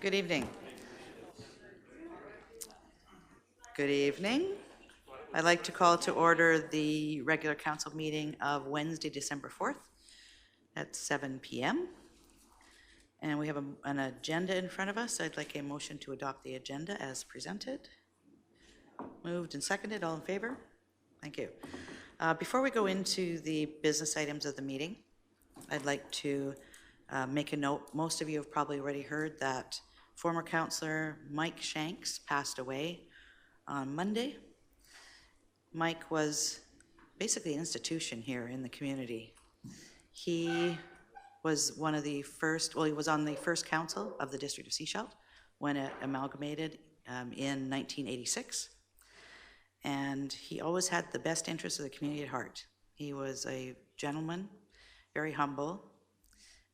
Good evening. Good evening. I'd like to call to order the regular council meeting of Wednesday, December 4th at 7 p.m. And we have an agenda in front of us. I'd like a motion to adopt the agenda as presented. Moved and seconded. All in favor? Thank you. Before we go into the business items of the meeting, I'd like to make a note. Most of you have probably already heard that former councillor Mike Shanks passed away on Monday. Mike was basically an institution here in the community. He was one of the first, well, he was on the first council of the District of Sechelt when it amalgamated in 1986. And he always had the best interests of the community at heart. He was a gentleman, very humble,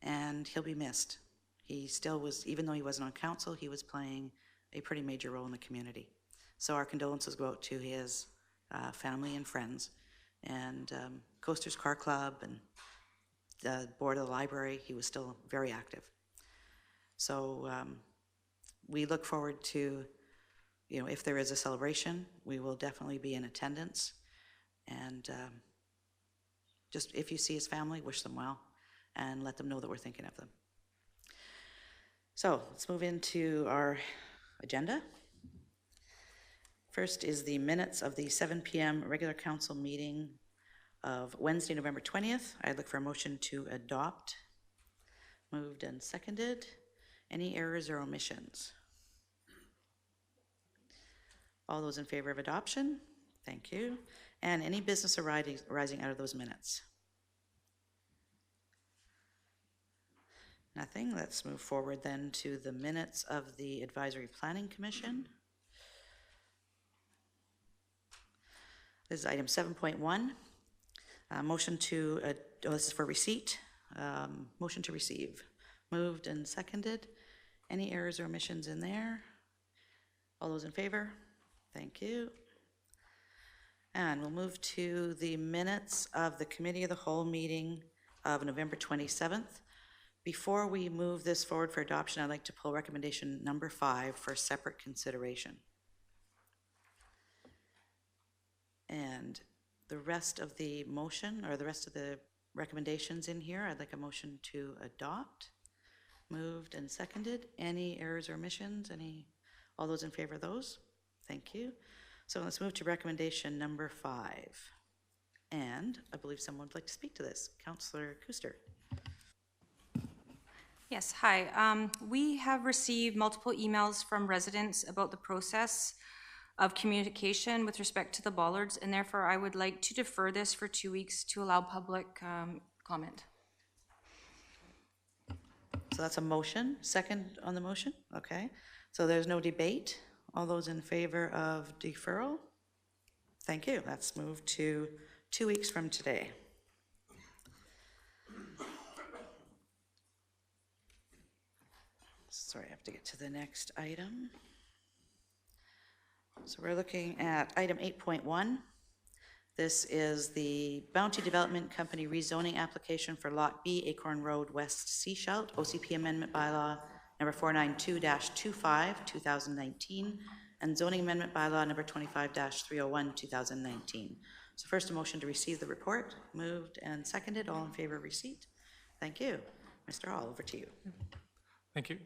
and he'll be missed. He still was, even though he wasn't on council, he was playing a pretty major role in the community. So our condolences go out to his family and friends, and Coasters Car Club and the board of the library. He was still very active. So we look forward to, if there is a celebration, we will definitely be in attendance. And just if you see his family, wish them well and let them know that we're thinking of them. So let's move into our agenda. First is the minutes of the 7 p.m. regular council meeting of Wednesday, November 20th. I'd look for a motion to adopt. Moved and seconded. Any errors or omissions? All those in favor of adoption? Thank you. And any business arising out of those minutes? Nothing. Let's move forward then to the minutes of the Advisory Planning Commission. This is item 7.1. Motion to, this is for receipt. Motion to receive. Moved and seconded. Any errors or omissions in there? All those in favor? Thank you. And we'll move to the minutes of the Committee of the Whole meeting of November 27th. Before we move this forward for adoption, I'd like to pull recommendation number 5 for separate consideration. And the rest of the motion, or the rest of the recommendations in here, I'd like a motion to adopt. Moved and seconded. Any errors or omissions? All those in favor of those? Thank you. So let's move to recommendation number 5. And I believe someone would like to speak to this. Councillor Kuster. Yes, hi. We have received multiple emails from residents about the process of communication with respect to the bollards, and therefore I would like to defer this for 2 weeks to allow public comment. So that's a motion. Second on the motion? Okay. So there's no debate. All those in favor of deferral? Thank you. Let's move to 2 weeks from today. Sorry, I have to get to the next item. So we're looking at item 8.1. This is the Bounty Development Company rezoning application for Lot B, Acorn Road, West Sechelt, OCP Amendment Bylaw number 492-25, 2019, and Zoning Amendment Bylaw number 25-301, 2019. So first, a motion to receive the report. Moved and seconded. All in favor of receipt? Thank you. Mr. Hall, over to you. Thank you.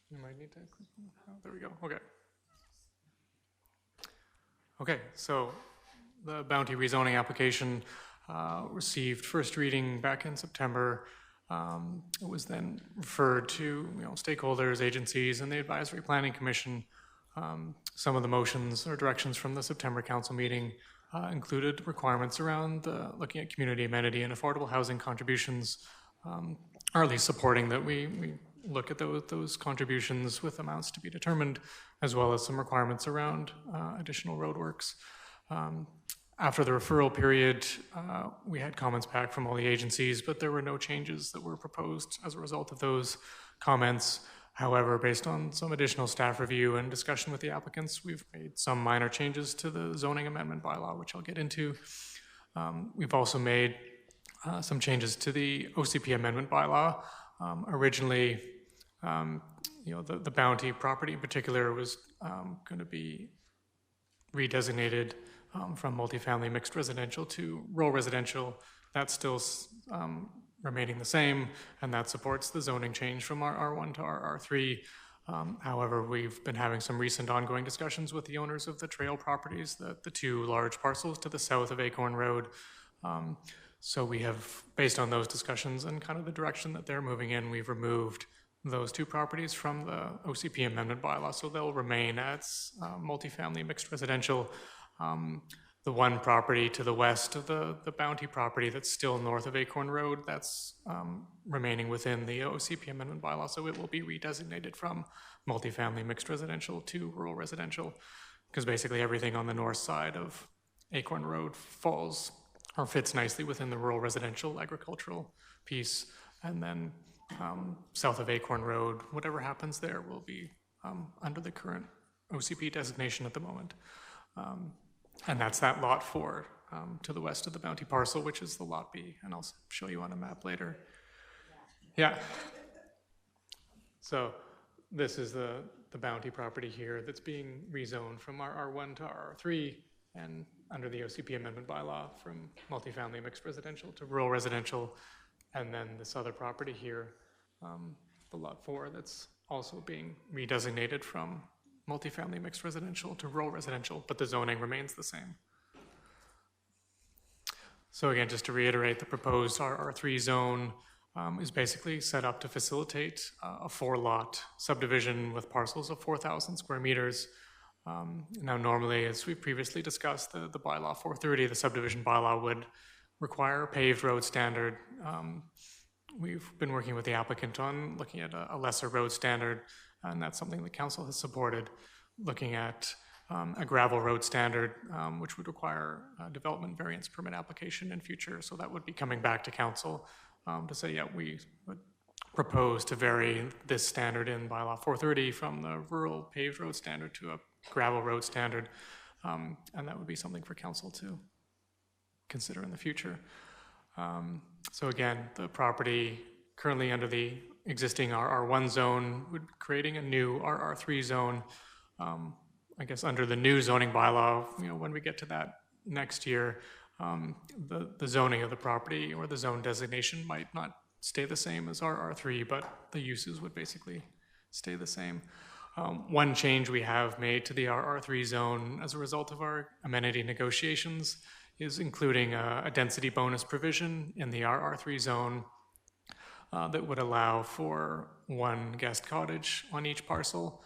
You might need to click. Oh, there we go. Okay. Okay, so the Bounty rezoning application received first reading back in September. It was then referred to stakeholders, agencies, and the Advisory Planning Commission. Some of the motions or directions from the September council meeting included requirements around looking at community amenity and affordable housing contributions, or at least supporting that we look at those contributions with amounts to be determined, as well as some requirements around additional roadworks. After the referral period, we had comments back from all the agencies, but there were no changes that were proposed as a result of those comments. However, based on some additional staff review and discussion with the applicants, we've made some minor changes to the zoning amendment bylaw, which I'll get into. We've also made some changes to the OCP amendment bylaw. Originally, the Bounty property in particular was going to be redesignated from multifamily mixed residential to rural residential. That's still remaining the same, and that supports the zoning change from our R1 to our R3. However, we've been having some recent ongoing discussions with the owners of the trail properties, the two large parcels to the south of Acorn Road. So we have, based on those discussions and kind of the direction that they're moving in, we've removed those two properties from the OCP amendment bylaw, so they'll remain as multifamily mixed residential. The one property to the west of the Bounty property that's still north of Acorn Road, that's remaining within the OCP amendment bylaw, so it will be redesignated from multifamily mixed residential to rural residential, because basically everything on the north side of Acorn Road falls or fits nicely within the rural residential agricultural piece, and then south of Acorn Road, whatever happens there will be under the current OCP designation at the moment. And that's that lot 4 to the west of the Bounty parcel, which is the lot B, and I'll show you on a map later. Yeah. So this is the Bounty property here that's being rezoned from our R1 to our R3, and under the OCP amendment bylaw from multifamily mixed residential to rural residential. And then this other property here, the lot 4, that's also being redesignated from multifamily mixed residential to rural residential, but the zoning remains the same. So again, just to reiterate, the proposed R3 zone is basically set up to facilitate a 4-lot subdivision with parcels of 4,000 square meters. Now normally, as we previously discussed, the bylaw 430, the subdivision bylaw, would require a paved road standard. We've been working with the applicant on looking at a lesser road standard, and that's something the council has supported, looking at a gravel road standard, which would require a development variance permit application in future. So that would be coming back to council to say, yeah, we would propose to vary this standard in bylaw 430 from the rural paved road standard to a gravel road standard. And that would be something for council to consider in the future. So again, the property currently under the existing R1 zone would be creating a new R3 zone. I guess under the new zoning bylaw, when we get to that next year, the zoning of the property or the zone designation might not stay the same as R3, but the uses would basically stay the same. One change we have made to the R3 zone as a result of our amenity negotiations is including a density bonus provision in the R3 zone that would allow for 1 guest cottage on each parcel,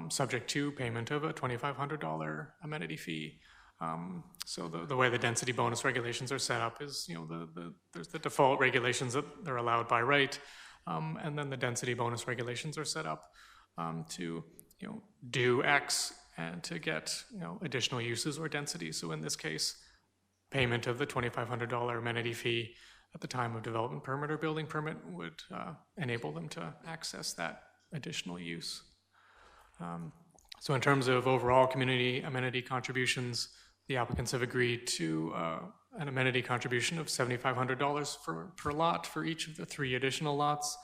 subject to payment of a $2,500 amenity fee. So the way the density bonus regulations are set up is, there's the default regulations that they're allowed by right, and then the density bonus regulations are set up to, do X and to get, additional uses or density. So in this case, payment of the $2,500 amenity fee at the time of development permit or building permit would enable them to access that additional use. So in terms of overall community amenity contributions, the applicants have agreed to an amenity contribution of $7,500 per lot for each of the 3 additional lots.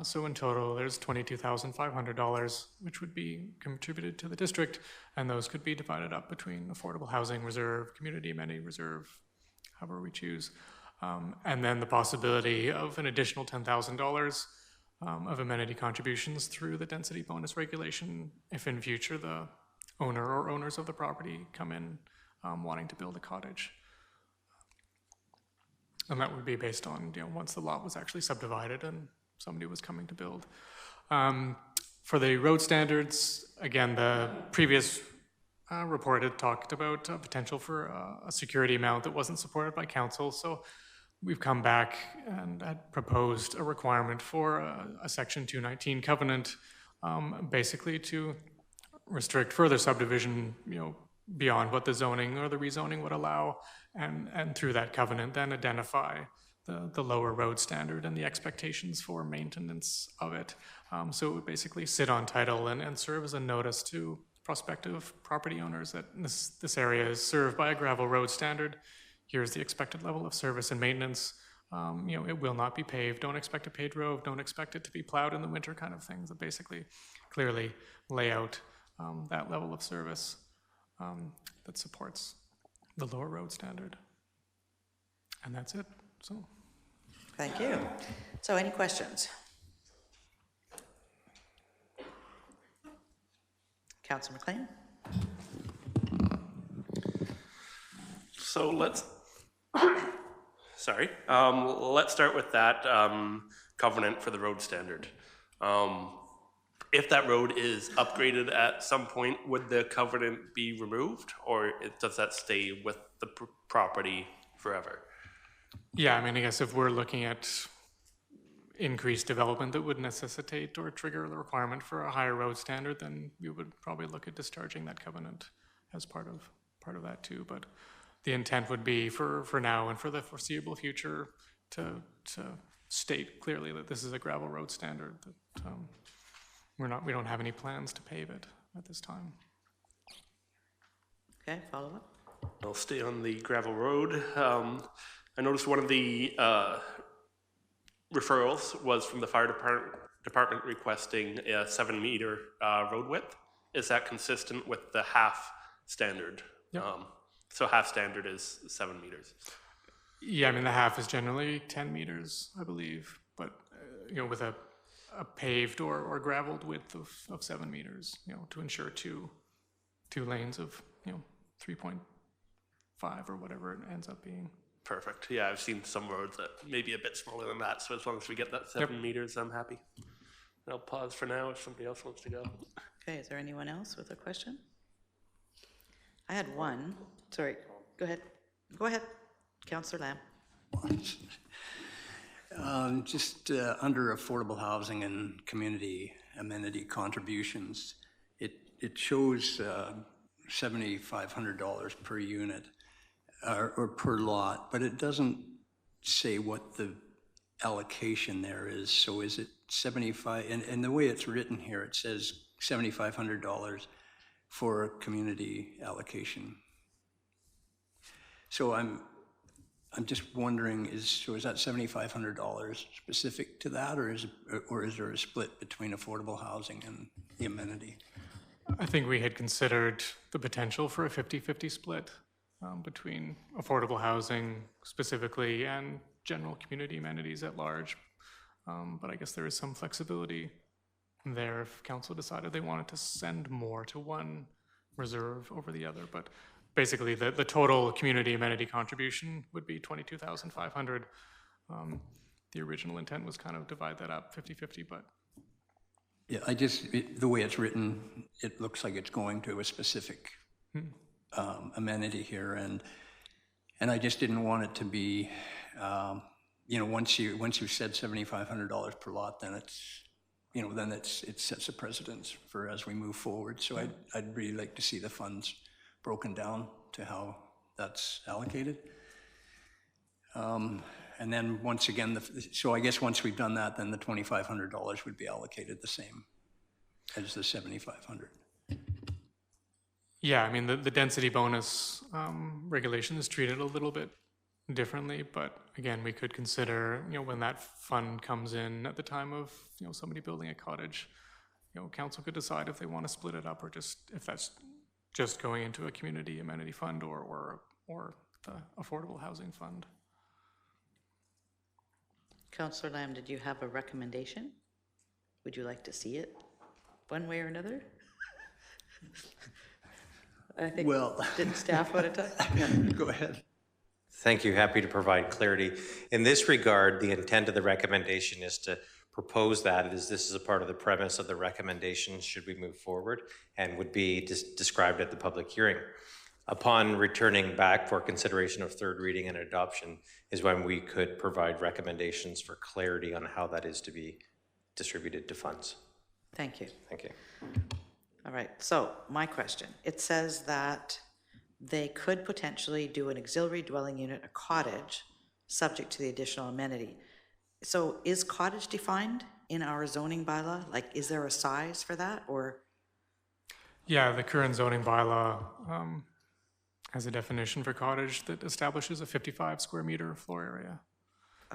So in total, there's $22,500, which would be contributed to the district, and those could be divided up between affordable housing reserve, community amenity reserve, however we choose. And then the possibility of an additional $10,000 of amenity contributions through the density bonus regulation if in future the owner or owners of the property come in wanting to build a cottage. And that would be based on, once the lot was actually subdivided and somebody was coming to build. For the road standards, again, the previous report had talked about potential for a security amount that wasn't supported by council. So we've come back and had proposed a requirement for a Section 219 covenant, basically to restrict further subdivision, beyond what the zoning or the rezoning would allow, and through that covenant then identify the lower road standard and the expectations for maintenance of it. So it would basically sit on title and serve as a notice to prospective property owners that this area is served by a gravel road standard. Here's the expected level of service and maintenance. it will not be paved. Don't expect a paved road. Don't expect it to be plowed in the winter, kind of things that basically clearly lay out that level of service that supports the lower road standard. And that's it. So, Thank you. So any questions? Councillor McLean? So let's start with that covenant for the road standard. If that road is upgraded at some point, would the covenant be removed, or does that stay with the property forever? yeah, I mean, I guess if we're looking at increased development that would necessitate or trigger the requirement for a higher road standard, then we would probably look at discharging that covenant as part of that too. But the intent would be for now and for the foreseeable future to state clearly that this is a gravel road standard, that we don't have any plans to pave it at this time. Okay, follow up? I'll stay on the gravel road. I noticed one of the referrals was from the fire department requesting a 7-meter road width. Is that consistent with the half standard? Yep. So half standard is 7 meters. Yeah, I mean, the half is generally 10 meters, I believe, but with a paved or graveled width of 7 meters, to ensure two lanes of 3.5 or whatever it ends up being. Perfect. Yeah, I've seen some roads that may be a bit smaller than that, so as long as we get that 7 meters, I'm happy. And I'll pause for now if somebody else wants to go. Okay, is there anyone else with a question? I had one. Sorry, go ahead. Go ahead, Councillor Lamb. Just under affordable housing and community amenity contributions, it shows $7,500 per unit or per lot, but it doesn't say what the allocation there is. So is it 75? And the way it's written here, it says $7,500 for community allocation. So I'm just wondering, is that $7,500 specific to that, or is there a split between affordable housing and the amenity? I think we had considered the potential for a 50-50 split between affordable housing specifically and general community amenities at large. But I guess there is some flexibility there if council decided they wanted to send more to one reserve over the other. But basically, the total community amenity contribution would be $22,500. The original intent was kind of divide that up 50-50, but yeah, the way it's written, it looks like it's going to a specific amenity here, and I just didn't want it to be, once you said $7,500 per lot, then it's, then it sets a precedence for as we move forward. So I'd really like to see the funds broken down to how that's allocated. And then once again, so I guess once we've done that, then the $2,500 would be allocated the same as the $7,500. yeah, I mean, the density bonus regulation is treated a little bit differently, but again, we could consider, when that fund comes in at the time of, somebody building a cottage, council could decide if they want to split it up or just, if that's just going into a community amenity fund or the affordable housing fund. Councillor Lamb, did you have a recommendation? Would you like to see it one way or another? I think, Well, didn't staff want to talk? go ahead. Thank you. Happy to provide clarity. In this regard, the intent of the recommendation is to propose that as this is a part of the premise of the recommendation should we move forward and would be described at the public hearing. Upon returning back for consideration of third reading and adoption is when we could provide recommendations for clarity on how that is to be distributed to funds. Thank you. Thank you. All right, so my question, it says that they could potentially do an auxiliary dwelling unit, a cottage, subject to the additional amenity. So is cottage defined in our zoning bylaw? Like, is there a size for that, or? Yeah, the current zoning bylaw has a definition for cottage that establishes a 55 square meter floor area.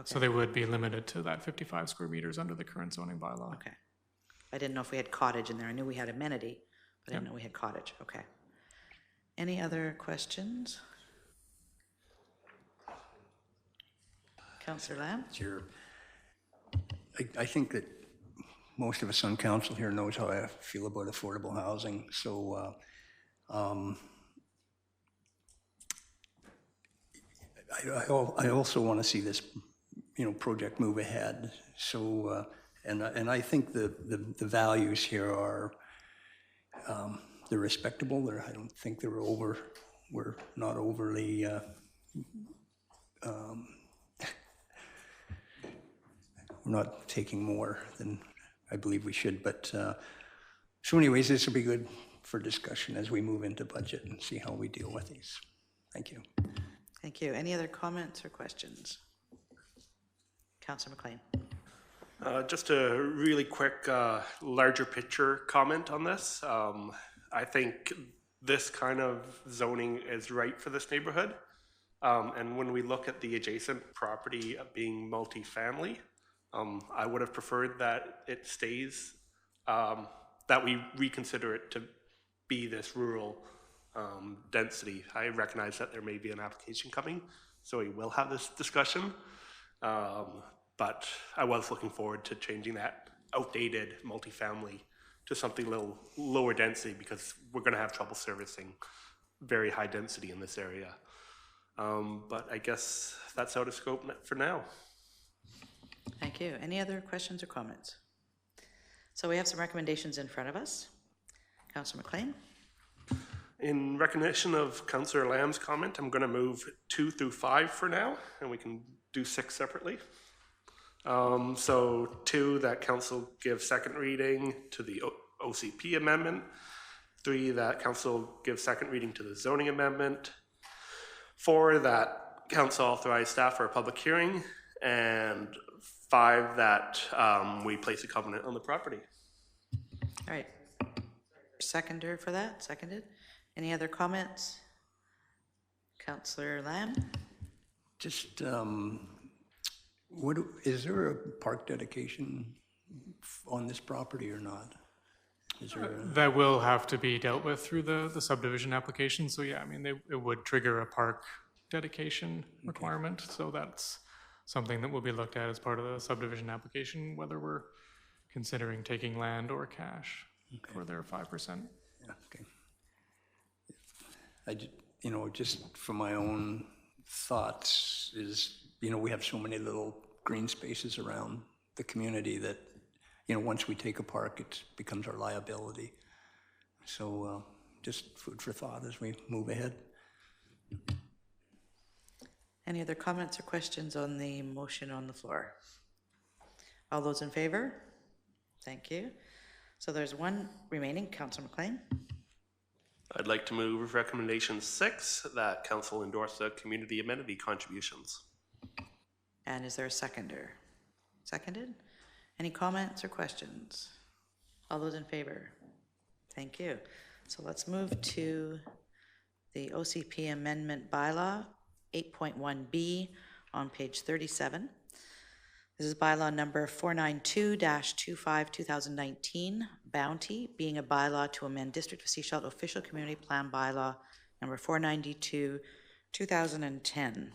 So they would be limited to that 55 square meters under the current zoning bylaw. Okay. I didn't know if we had cottage in there. I knew we had amenity, but I didn't know we had cottage. Okay. Any other questions? Councillor Lamb? Sure. I think that most of us on council here knows how I feel about affordable housing, so I also want to see this, project move ahead. So, and I think the values here are, they're respectable. I don't think we're not overly, we're not taking more than I believe we should. But so anyways, this will be good for discussion as we move into budget and see how we deal with these. Thank you. Thank you. Any other comments or questions? Councillor McLean. Just a really quick, larger picture comment on this. I think this kind of zoning is right for this neighborhood. And when we look at the adjacent property being multifamily, I would have preferred that it stays, that we reconsider it to be this rural density. I recognize that there may be an application coming, so we will have this discussion. But I was looking forward to changing that outdated multifamily to something a little lower density, because we're going to have trouble servicing very high density in this area. But I guess that's out of scope for now. Thank you. Any other questions or comments? So we have some recommendations in front of us. Councillor McLean. In recognition of Councillor Lamb's comment, I'm going to move 2 through 5 for now, and we can do 6 separately. So 2, that council give second reading to the OCP amendment. 3, that council give second reading to the zoning amendment. 4, that council authorize staff for a public hearing. And 5, that we place a covenant on the property. All right. Seconder for that? Seconded. Any other comments? Councillor Lamb? Just, is there a park dedication on this property or not? Is there That will have to be dealt with through the subdivision application. So yeah, I mean, it would trigger a park dedication requirement. So that's something that will be looked at as part of the subdivision application, whether we're considering taking land or cash for their 5%. Yeah, okay. I just, just for my own thoughts is, we have so many little green spaces around the community that, once we take a park, it becomes our liability. So just food for thought as we move ahead. Any other comments or questions on the motion on the floor? All those in favor? Thank you. So there's one remaining. Councillor McLean. I'd like to move recommendation 6, that council endorse the community amenity contributions. And is there a seconder? Seconded? Any comments or questions? All those in favor? Thank you. So let's move to the OCP amendment bylaw 8.1B on page 37. This is bylaw number 492-25-2019, Bounty, being a bylaw to amend District of Sechelt official community plan bylaw number 492-2010.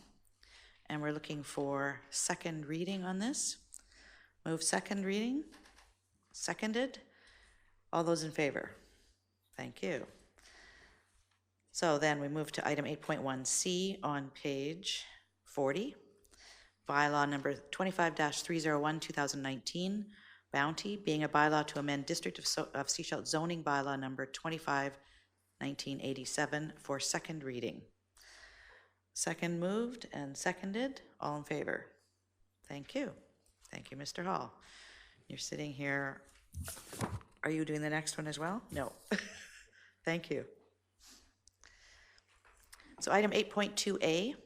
And we're looking for second reading on this. Move second reading. Seconded. All those in favor? Thank you. So then we move to item 8.1C on page 40. Bylaw number 25-301, 2019, Bounty, being a bylaw to amend District of Sechelt zoning bylaw number 25, 1987 for second reading. Second moved and seconded. All in favor? Thank you. Thank you, Mr. Hall. You're sitting here. Are you doing the next one as well? No. Thank you. So item 8.2A,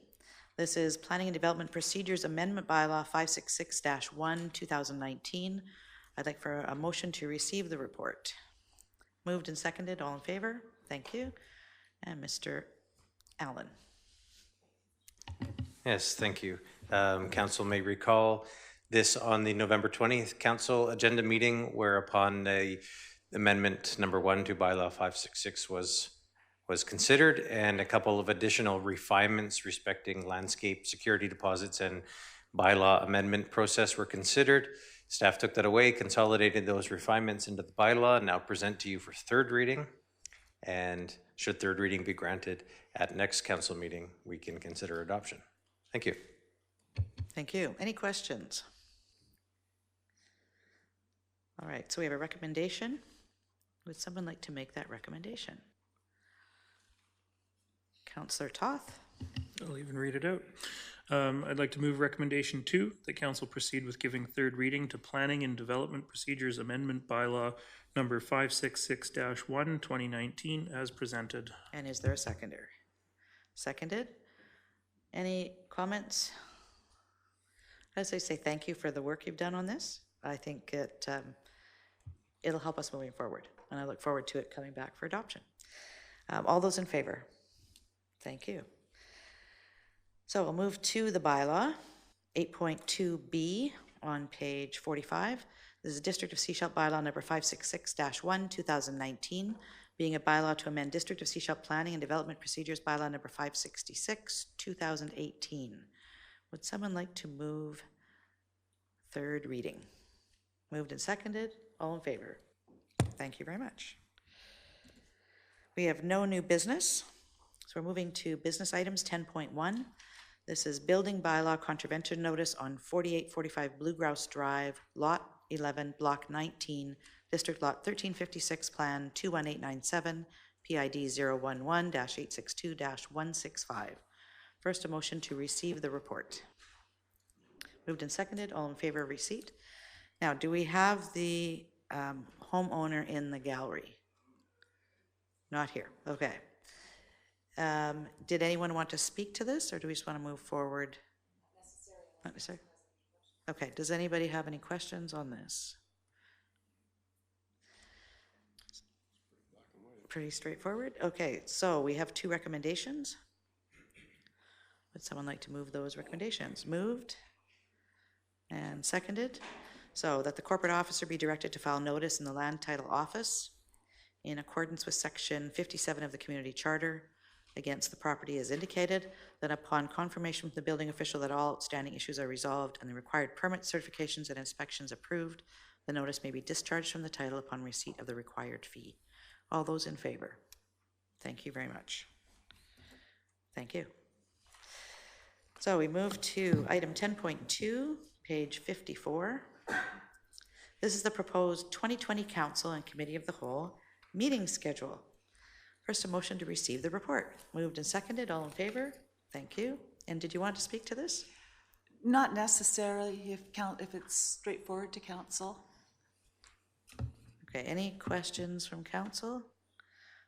this is Planning and Development Procedures Amendment Bylaw 566-1, 2019. I'd like for a motion to receive the report. Moved and seconded. All in favor? Thank you. And Mr. Allen. Yes, thank you. Council may recall this on the November 20th council agenda meeting, whereupon amendment number 1 to bylaw 566 was considered, and a couple of additional refinements respecting landscape security deposits and bylaw amendment process were considered. Staff took that away, consolidated those refinements into the bylaw, and now present to you for third reading. And should third reading be granted at next council meeting, we can consider adoption. Thank you. Thank you. Any questions? All right, so we have a recommendation. Would someone like to make that recommendation? Councillor Toth? I'll even read it out. I'd like to move recommendation 2, that council proceed with giving third reading to Planning and Development Procedures Amendment Bylaw number 566-1, 2019, as presented. And is there a seconder? Seconded. Any comments? As I say, thank you for the work you've done on this. I think it'll help us moving forward, and I look forward to it coming back for adoption. All those in favor? Thank you. So we'll move to the bylaw, 8.2B on page 45. This is District of Sechelt bylaw number 566-1, 2019, being a bylaw to amend District of Sechelt Planning and Development Procedures bylaw number 566, 2018. Would someone like to move third reading? Moved and seconded. All in favor? Thank you very much. We have no new business, so we're moving to business items 10.1. This is building bylaw contravention notice on 4845 Blue Grouse Drive, Lot 11, Block 19, District Lot 1356, Plan 21897, PID 011-862-165. First, a motion to receive the report. Moved and seconded. All in favor of receipt? Now, do we have the homeowner in the gallery? Not here. Okay. Did anyone want to speak to this, or do we just want to move forward? Not necessary. Okay. Does anybody have any questions on this? Pretty straightforward. Okay. So we have 2 recommendations. Would someone like to move those recommendations? Moved and seconded. So that the corporate officer be directed to file notice in the Land Title Office in accordance with Section 57 of the Community Charter against the property as indicated, that upon confirmation from the building official that all outstanding issues are resolved and the required permit certifications and inspections approved, the notice may be discharged from the title upon receipt of the required fee. All those in favor? Thank you very much. Thank you. So we move to item 10.2, page 54. This is the proposed 2020 Council and Committee of the Whole meeting schedule. First, a motion to receive the report. Moved and seconded. All in favor? Thank you. And did you want to speak to this? Not necessarily, if it's straightforward to council. Okay, any questions from council?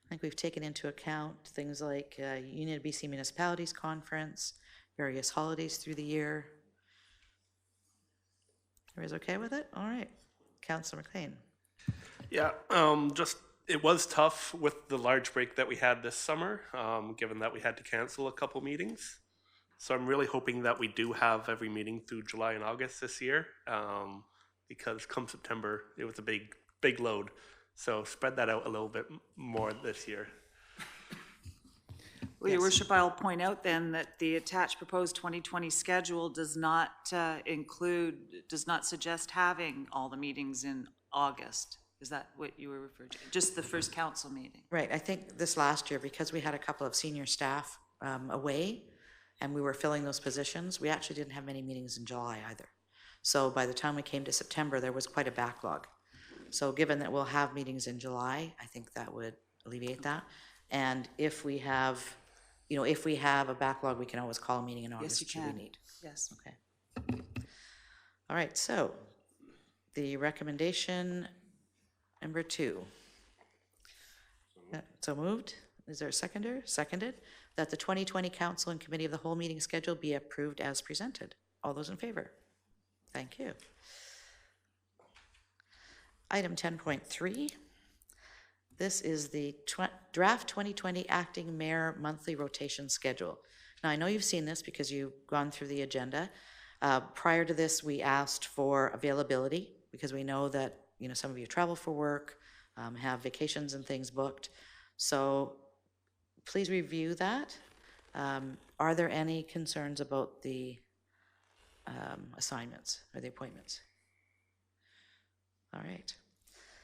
I think we've taken into account things like Union of BC Municipalities Conference, various holidays through the year. Everybody's okay with it? All right. Councillor McLean. Yeah, it was tough with the large break that we had this summer, given that we had to cancel a couple meetings. So I'm really hoping that we do have every meeting through July and August this year, because come September, it was a big load. So spread that out a little bit more this year. Well, Your Worship, I'll point out then that the attached proposed 2020 schedule does not suggest having all the meetings in August. Is that what you were referring to? Just the first council meeting? Right. I think this last year, because we had a couple of senior staff away and we were filling those positions, we actually didn't have many meetings in July either. So by the time we came to September, there was quite a backlog. So given that we'll have meetings in July, I think that would alleviate that. And if we have, if we have a backlog, we can always call a meeting in August Yes, you should can. we need. Yes. Okay. All right, so the recommendation number 2. So moved. Is there a seconder? Seconded. That the 2020 Council and Committee of the Whole meeting schedule be approved as presented. All those in favor? Thank you. Item 10.3. This is the draft 2020 Acting Mayor Monthly Rotation Schedule. Now, I know you've seen this because you've gone through the agenda. Prior to this, we asked for availability because we know that, you know, some of you travel for work, have vacations and things booked. So please review that. Are there any concerns about the assignments or the appointments? All right.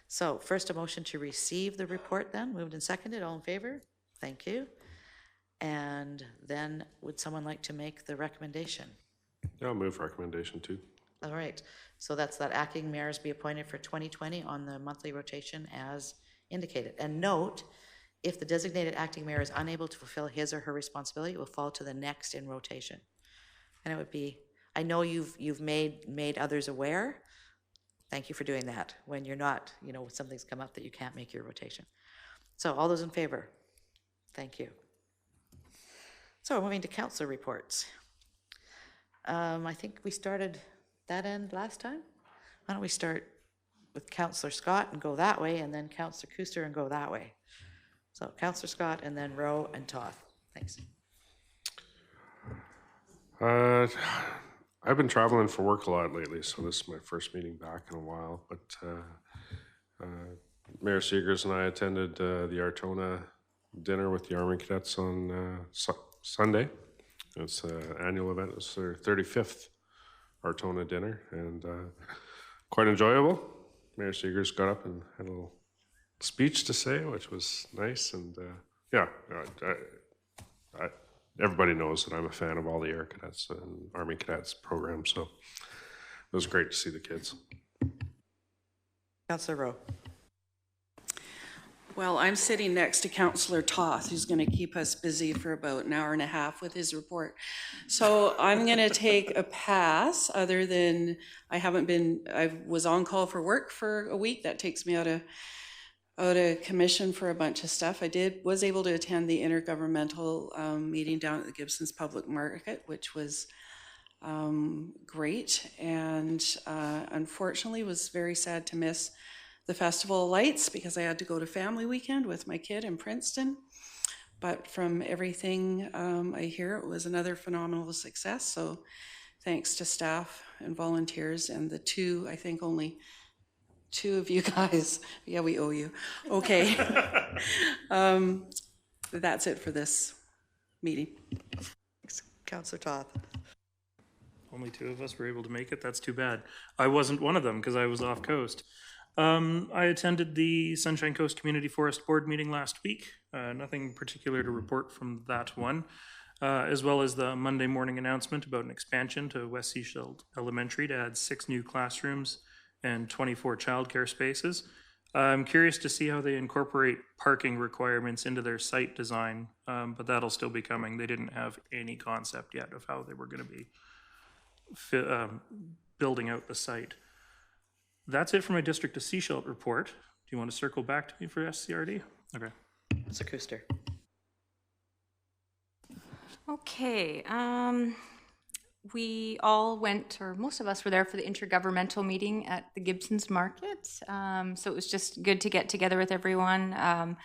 So first, a motion to receive the report then, moved and seconded, all in favor? Thank you. And then would someone like to make the recommendation? Yeah, I'll move recommendation 2. All right, so that's that acting mayors be appointed for 2020 on the monthly rotation as indicated. And note, if the designated acting mayor is unable to fulfill his or her responsibility, it will fall to the next in rotation. And it would be, I know you've made others aware. Thank you for doing that when you're not, you know, something's come up that you can't make your rotation. So all those in favor? Thank you. So we're moving to councillor reports. I think we started that end last time. Why don't we start with Councillor Scott and go that way, and then Councillor Kuster and go that way. So Councillor Scott and then Rowe and Toth. Thanks. I've been traveling for work a lot lately, so this is my first meeting back in a while. But Mayor Seegers and I attended the Artona dinner with the Army Cadets on Sunday. It's an annual event. It's their 35th Artona dinner, and quite enjoyable. Mayor Seegers got up and had a little speech to say, which was nice. And everybody knows that I'm a fan of all the Air Cadets and Army Cadets programs, so it was great to see the kids. Councillor Rowe. Well, I'm sitting next to Councillor Toth, who's going to keep us busy for about an hour and a half with his report. So I'm going to take a pass, other than I was on call for work for a week. That takes me out of commission for a bunch of stuff. Was able to attend the intergovernmental meeting down at the Gibsons Public Market, which was great, and unfortunately was very sad to miss the Festival of Lights because I had to go to family weekend with my kid in Princeton. But from everything I hear, it was another phenomenal success. So thanks to staff and volunteers and I think only 2 of you guys. Yeah, we owe you. Okay. That's it for this meeting. Thanks. Councillor Toth. Only 2 of us were able to make it. That's too bad. I wasn't one of them because I was off coast. I attended the Sunshine Coast Community Forest Board meeting last week. Nothing particular to report from that one, as well as the Monday morning announcement about an expansion to West Sechelt Elementary to add 6 new classrooms and 24 childcare spaces. I'm curious to see how they incorporate parking requirements into their site design, but that'll still be coming. They didn't have any concept yet of how they were going to be building out the site. That's it for my District of Sechelt report. Do you want to circle back to me for SCRD? Okay. Councillor Kuster. Okay, we all went, or most of us were there for the intergovernmental meeting at the Gibsons Market. So it was just good to get together with everyone,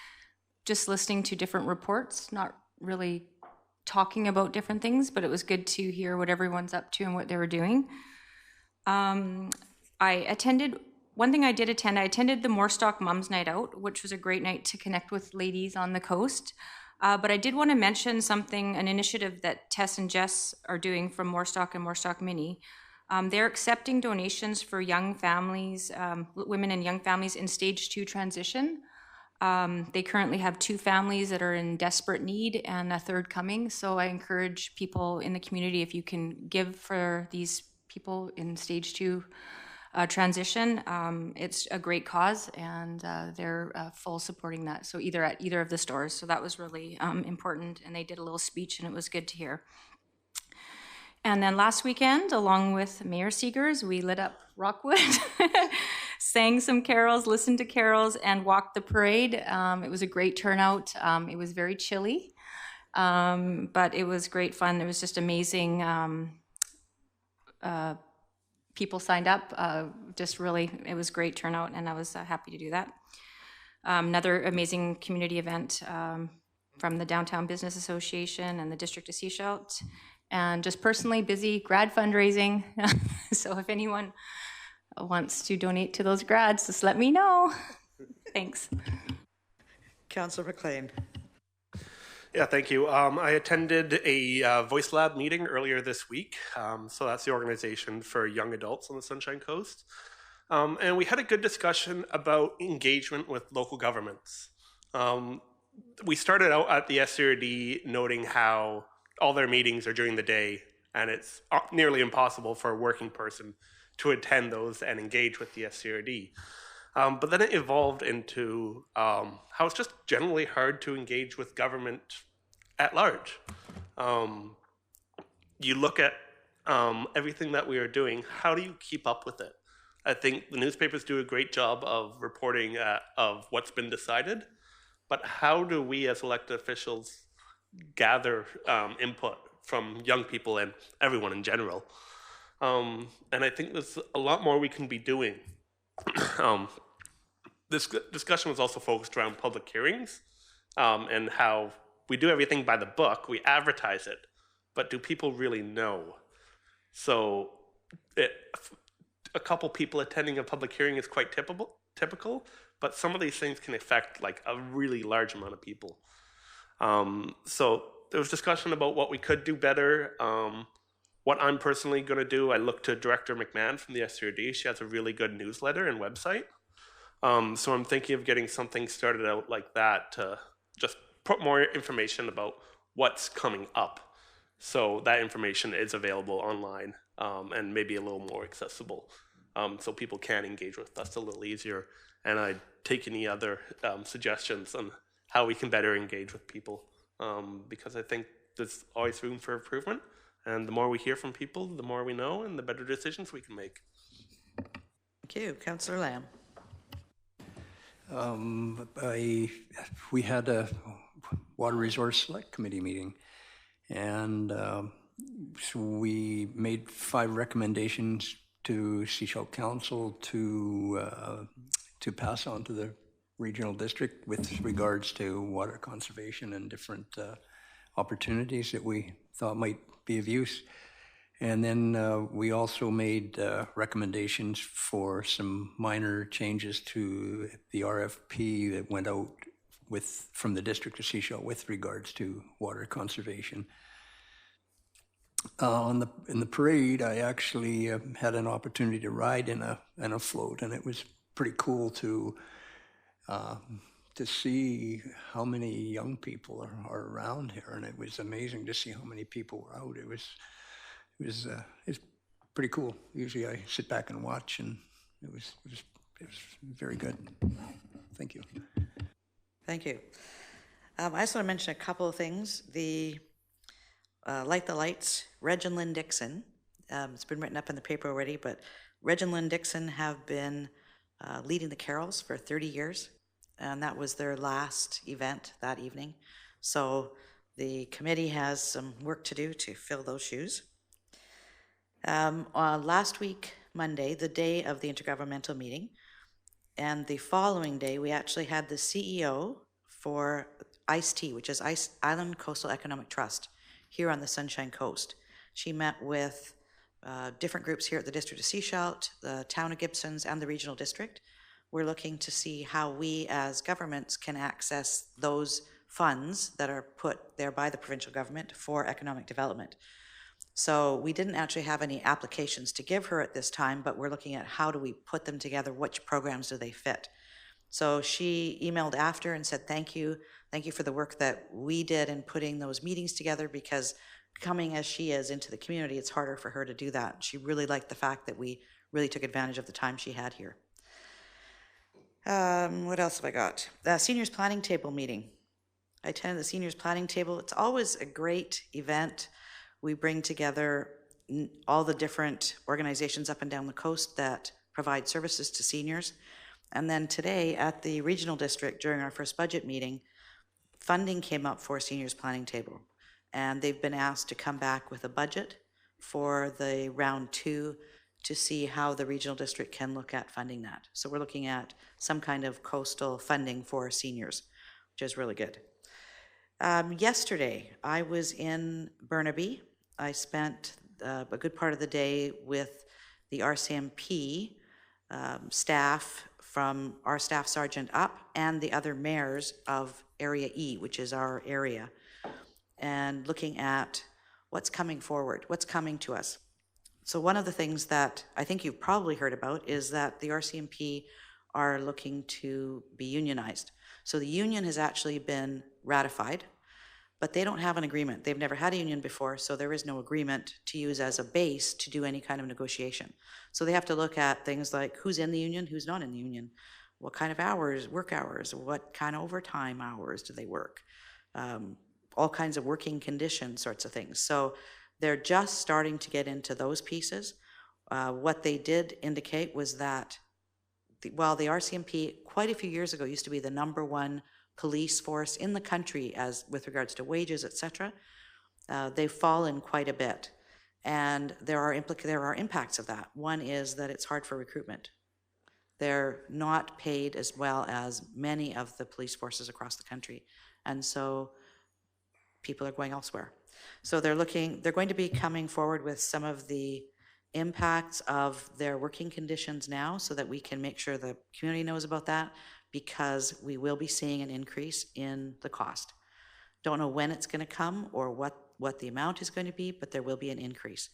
just listening to different reports, not really talking about different things, but it was good to hear what everyone's up to and what they were doing. I attended the Moorstock Mums Night Out, which was a great night to connect with ladies on the coast. But I did want to mention an initiative that Tess and Jess are doing from Moorstock and Moorstock Mini. They're accepting donations for young families, women and young families in stage 2 transition. They currently have 2 families that are in desperate need and a 3rd coming. So I encourage people in the community, if you can give for these people in stage 2 transition, it's a great cause, and they're full supporting that. So at either of the stores. So that was really important, and they did a little speech, and it was good to hear. And then last weekend, along with Mayor Seegers, we lit up Rockwood, sang some carols, listened to carols, and walked the parade. It was a great turnout. It was very chilly, but it was great fun. It was just amazing. People signed up, it was great turnout, and I was happy to do that. Another amazing community event from the Downtown Business Association and the District of Sechelt, and just personally busy grad fundraising. So if anyone wants to donate to those grads, just let me know. Thanks. Councillor McLean. Yeah, thank you. I attended a Voice Lab meeting earlier this week. So that's the organization for young adults on the Sunshine Coast. And we had a good discussion about engagement with local governments. We started out at the SCRD noting how all their meetings are during the day, and it's nearly impossible for a working person to attend those and engage with the SCRD. But then it evolved into how it's just generally hard to engage with government at large. You look at everything that we are doing, how do you keep up with it? I think the newspapers do a great job of reporting of what's been decided, but how do we as elected officials gather input from young people and everyone in general? And I think there's a lot more we can be doing. This discussion was also focused around public hearings and how we do everything by the book, we advertise it, but do people really know? So a couple people attending a public hearing is quite typical, but some of these things can affect like a really large amount of people. So there was discussion about what we could do better. What I'm personally going to do, I look to Director McMahon from the SCRD. She has a really good newsletter and website. So I'm thinking of getting something started out like that to just put more information about what's coming up. So that information is available online and maybe a little more accessible. So people can engage with us a little easier. And I'd take any other suggestions on how we can better engage with people because I think there's always room for improvement. And the more we hear from people, the more we know and the better decisions we can make. Thank you. Councillor Lamb. We had a Water Resource Select Committee meeting, and so we made 5 recommendations to Sechelt Council to pass on to the regional district with regards to water conservation and different opportunities that we thought might be of use. And then we also made recommendations for some minor changes to the RFP that went out from the District of Sechelt with regards to water conservation. In the parade, I actually had an opportunity to ride in a float, and it was pretty cool to see how many young people are around here, and it was amazing to see how many people were out. It was pretty cool. Usually I sit back and watch, and it was very good. Thank you. Thank you. I just want to mention a couple of things. The Light the Lights, Reg and Lynn Dixon. It's been written up in the paper already, but Reg and Lynn Dixon have been leading the carols for 30 years, and that was their last event that evening. So the committee has some work to do to fill those shoes. Last week, Monday, the day of the intergovernmental meeting, and the following day, we actually had the CEO for ICE-T, which is Island Coastal Economic Trust, here on the Sunshine Coast. She met with different groups here at the District of Sechelt, the town of Gibsons, and the regional district. We're looking to see how we as governments can access those funds that are put there by the provincial government for economic development. So we didn't actually have any applications to give her at this time, but we're looking at how do we put them together, which programs do they fit. So she emailed after and said, thank you for the work that we did in putting those meetings together, because coming as she is into the community, it's harder for her to do that. She really liked the fact that we really took advantage of the time she had here. What else have I got? The Seniors Planning Table meeting. I attended the Seniors Planning Table. It's always a great event. We bring together all the different organizations up and down the coast that provide services to seniors. And then today at the regional district, during our first budget meeting, funding came up for Seniors Planning Table. And they've been asked to come back with a budget for the round 2 to see how the regional district can look at funding that. So we're looking at some kind of coastal funding for seniors, which is really good. Yesterday, I was in Burnaby. I spent a good part of the day with the RCMP staff, from our staff sergeant up, and the other mayors of Area E, which is our area, and looking at what's coming forward, what's coming to us. So one of the things that I think you've probably heard about is that the RCMP are looking to be unionized. So the union has actually been ratified, but they don't have an agreement. They've never had a union before, so there is no agreement to use as a base to do any kind of negotiation. So they have to look at things like who's in the union, who's not in the union, what kind of hours, work hours, what kind of overtime hours do they work, all kinds of working condition sorts of things. So they're just starting to get into those pieces. What they did indicate was that while the RCMP quite a few years ago used to be the #1 police force in the country as with regards to wages, etc., they've fallen quite a bit. And there are impacts of that. One is that it's hard for recruitment. They're not paid as well as many of the police forces across the country. And so people are going elsewhere. So they're going to be coming forward with some of the impacts of their working conditions now, so that we can make sure the community knows about that, because we will be seeing an increase in the cost. Don't know when it's going to come or what the amount is going to be, but there will be an increase.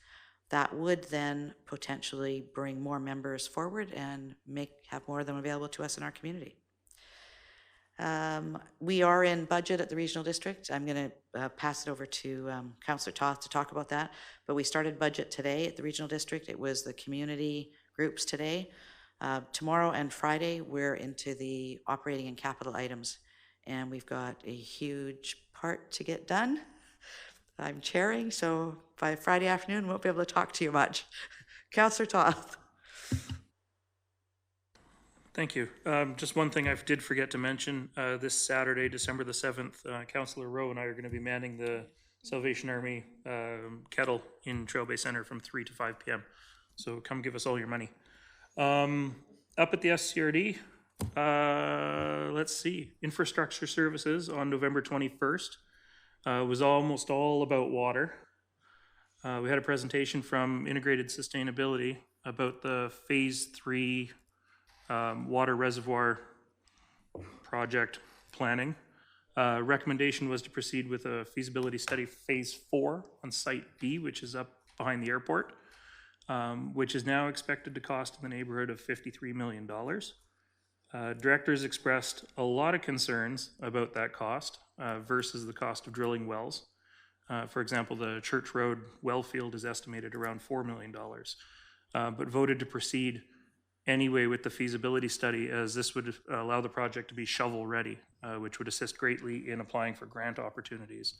That would then potentially bring more members forward and have more of them available to us in our community. We are in budget at the regional district. I'm going to pass it over to Councillor Toth to talk about that. But we started budget today at the regional district. It was the community groups today. Tomorrow and Friday, we're into the operating and capital items. And we've got a huge part to get done. I'm chairing, so by Friday afternoon, we won't be able to talk to you much. Councillor Toth. Thank you. Just one thing I did forget to mention, this Saturday, December the 7th, Councillor Rowe and I are going to be manning the Salvation Army kettle in Trail Bay Center from 3 to 5 p.m. So come give us all your money. Up at the SCRD, let's see, infrastructure services on November 21st was almost all about water. We had a presentation from Integrated Sustainability about the Phase 3 water reservoir project planning. Recommendation was to proceed with a feasibility study Phase 4 on Site B, which is up behind the airport, which is now expected to cost in the neighborhood of $53 million. Directors expressed a lot of concerns about that cost versus the cost of drilling wells. For example, the Church Road well field is estimated around $4 million, but voted to proceed anyway with the feasibility study, as this would allow the project to be shovel ready, which would assist greatly in applying for grant opportunities.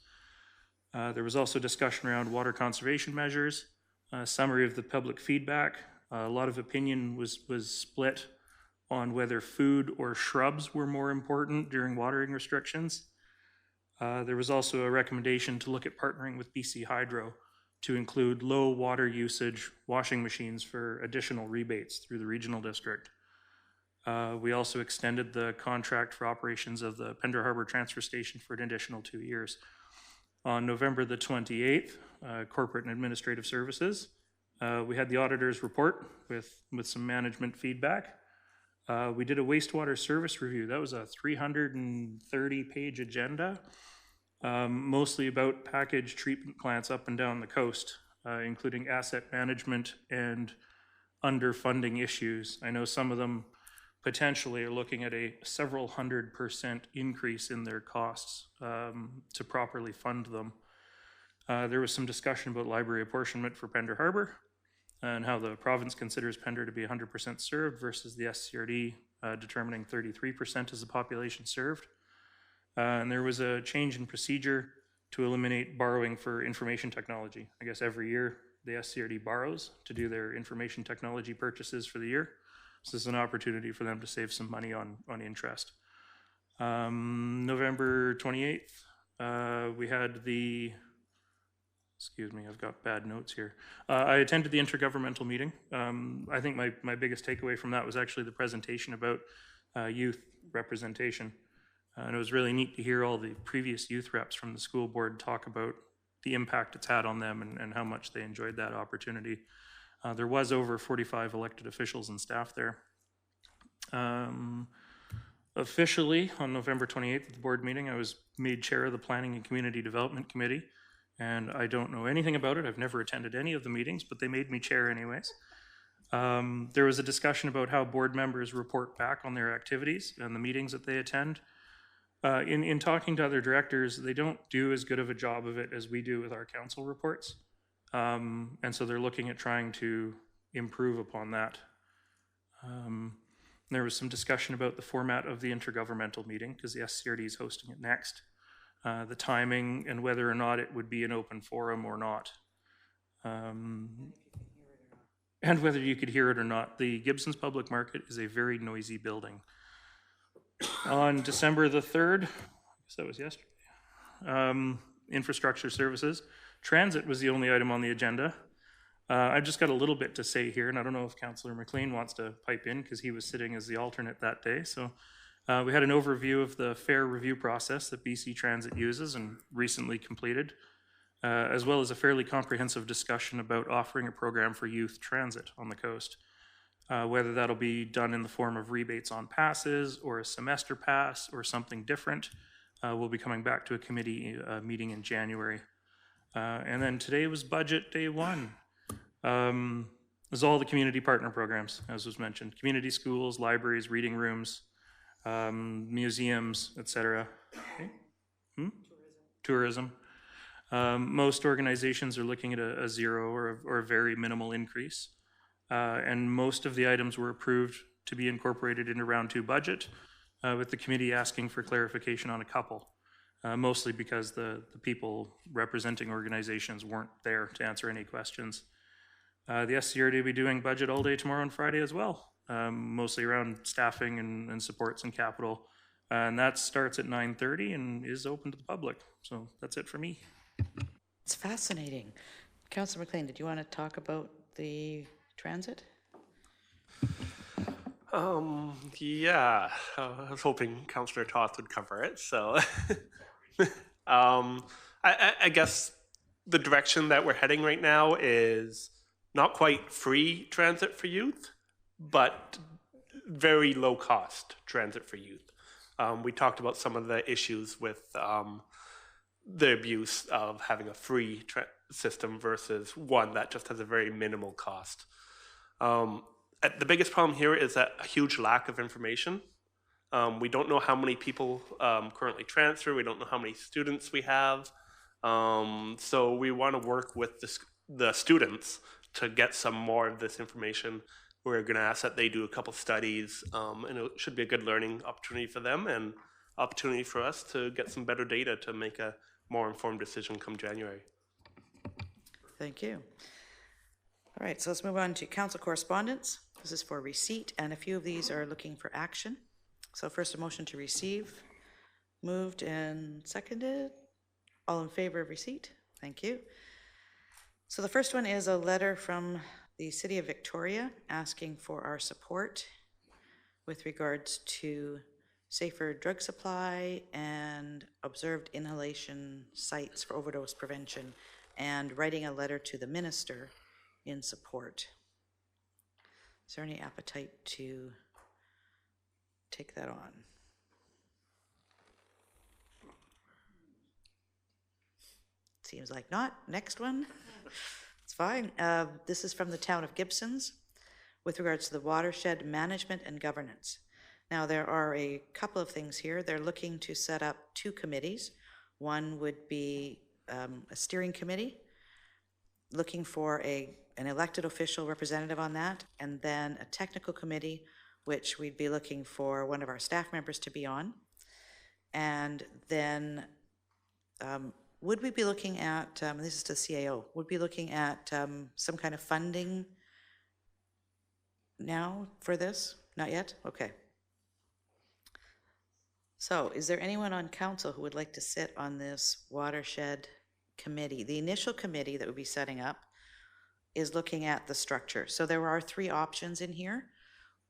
There was also discussion around water conservation measures, summary of the public feedback. A lot of opinion was split on whether food or shrubs were more important during watering restrictions. There was also a recommendation to look at partnering with BC Hydro to include low water usage washing machines for additional rebates through the regional district. We also extended the contract for operations of the Pender Harbour Transfer Station for an additional 2 years. On November the 28th, Corporate and Administrative Services, we had the auditor's report with some management feedback. We did a wastewater service review. That was a 330-page agenda, mostly about packaged treatment plants up and down the coast, including asset management and underfunding issues. I know some of them potentially are looking at a several 100% increase in their costs to properly fund them. There was some discussion about library apportionment for Pender Harbour and how the province considers Pender to be 100% served versus the SCRD determining 33% as the population served. And there was a change in procedure to eliminate borrowing for information technology. I guess every year the SCRD borrows to do their information technology purchases for the year. So this is an opportunity for them to save some money on interest. November 28th, we had the, excuse me, I've got bad notes here. I attended the intergovernmental meeting. I think my biggest takeaway from that was actually the presentation about youth representation. And it was really neat to hear all the previous youth reps from the school board talk about the impact it's had on them and how much they enjoyed that opportunity. There was over 45 elected officials and staff there. Officially, on November 28th at the board meeting, I was made chair of the Planning and Community Development Committee, and I don't know anything about it. I've never attended any of the meetings, but they made me chair anyways. There was a discussion about how board members report back on their activities and the meetings that they attend. In talking to other directors, they don't do as good of a job of it as we do with our council reports. And so they're looking at trying to improve upon that. There was some discussion about the format of the intergovernmental meeting, because the SCRD is hosting it next. The timing and whether or not it would be an open forum or not. And whether you could hear it or not. The Gibsons Public Market is a very noisy building. On December the 3rd, I guess that was yesterday, infrastructure services. Transit was the only item on the agenda. I've just got a little bit to say here, and I don't know if Councillor McLean wants to pipe in because he was sitting as the alternate that day. So we had an overview of the fare review process that BC Transit uses and recently completed, as well as a fairly comprehensive discussion about offering a program for youth transit on the coast. Whether that'll be done in the form of rebates on passes or a semester pass or something different, we'll be coming back to a committee meeting in January. And then today was budget day one. There's all the community partner programs, as was mentioned. Community schools, libraries, reading rooms, museums, etc. Okay. Tourism. Most organizations are looking at a zero or a very minimal increase. And most of the items were approved to be incorporated into round 2 budget, with the committee asking for clarification on a couple, mostly because the people representing organizations weren't there to answer any questions. The SCRD will be doing budget all day tomorrow and Friday as well, mostly around staffing and supports and capital. And that starts at 9:30 and is open to the public. So that's it for me. It's fascinating. Councillor McLean, did you want to talk about the transit? Yeah, I was hoping Councillor Toth would cover it. So I guess the direction that we're heading right now is not quite free transit for youth, but very low cost transit for youth. We talked about some of the issues with the abuse of having a free system versus one that just has a very minimal cost. The biggest problem here is a huge lack of information. We don't know how many people currently transfer. We don't know how many students we have. So we want to work with the students to get some more of this information. We're going to ask that they do a couple studies, and it should be a good learning opportunity for them and opportunity for us to get some better data to make a more informed decision come January. Thank you. All right, so let's move on to council correspondence. This is for receipt, and a few of these are looking for action. So first, a motion to receive. Moved and seconded. All in favor of receipt? Thank you. So the first one is a letter from the City of Victoria asking for our support with regards to safer drug supply and observed inhalation sites for overdose prevention, and writing a letter to the minister in support. Is there any appetite to take that on? Seems like not. Next one. It's fine. This is from the town of Gibsons with regards to the watershed management and governance. Now, there are a couple of things here. They're looking to set up 2 committees. One would be a steering committee, looking for an elected official representative on that, and then a technical committee, which we'd be looking for one of our staff members to be on. And then would we be looking at, this is to CAO, would be looking at some kind of funding now for this? Not yet? Okay. So is there anyone on council who would like to sit on this watershed committee? The initial committee that we'll be setting up is looking at the structure. So there are 3 options in here.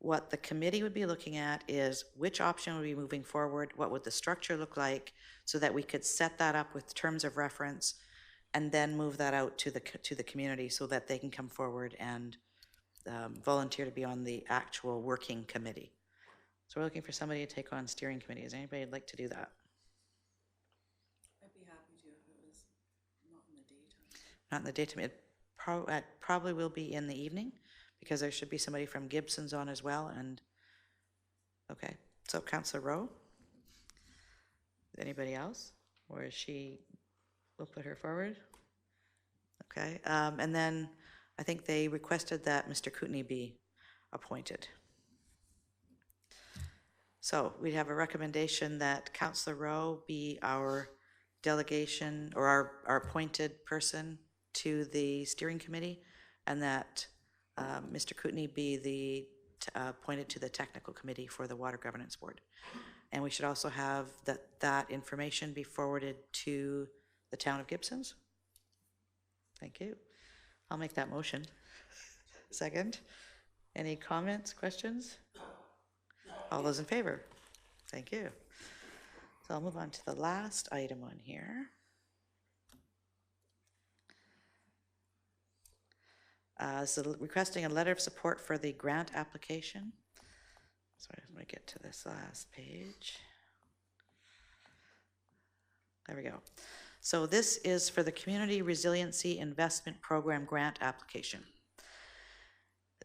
what the committee would be looking at is which option would be moving forward, what would the structure look like, so that we could set that up with terms of reference and then move that out to the community so that they can come forward and volunteer to be on the actual working committee. So we're looking for somebody to take on steering committee. Is anybody like to do that? I'd be happy to if it was not in the daytime. Not in the daytime. It probably will be in the evening, because there should be somebody from Gibson's on as well. And okay, so Councillor Rowe. Anybody else? Or is she? We'll put her forward. Okay, and then I think they requested that Mr. Kootenai be appointed. So we have a recommendation that Councillor Rowe be our delegation or our appointed person to the steering committee, and that Mr. Kootenai be appointed to the technical committee for the Water Governance Board. And we should also have that information be forwarded to the town of Gibson's. Thank you. I'll make that motion. Second. Any comments, questions? All those in favor? Thank you. So I'll move on to the last item on here. So requesting a letter of support for the grant application. Sorry, let me get to this last page. There we go. So this is for the Community Resiliency Investment Program grant application.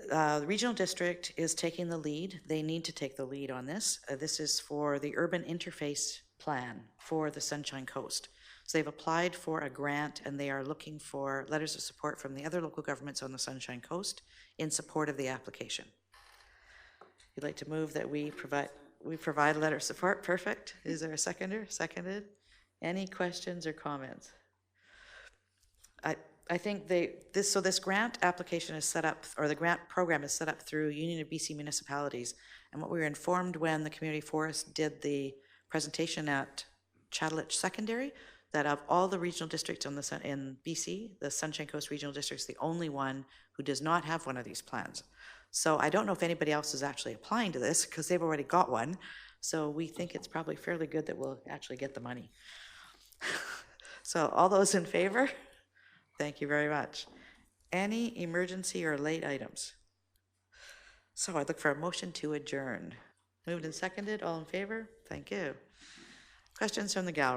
The Regional District is taking the lead. They need to take the lead on this. This is for the Urban Interface Plan for the Sunshine Coast. So they've applied for a grant, and they are looking for letters of support from the other local governments on the Sunshine Coast in support of the application. You'd like to move that we provide a letter of support? Perfect. Is there a seconder? Seconded. Any questions or comments? I think this grant application is set up, or the grant program is set up through Union of BC Municipalities. And what we were informed when the Community Forest did the presentation at Chattelich Secondary, that of all the regional districts in BC, the Sunshine Coast Regional District is the only one who does not have one of these plans. So I don't know if anybody else is actually applying to this, because they've already got one. So we think it's probably fairly good that we'll actually get the money. So all those in favor? Thank you very much. Any emergency or late items? So I look for a motion to adjourn. Moved and seconded, all in favor? Thank you. Questions from the gallery?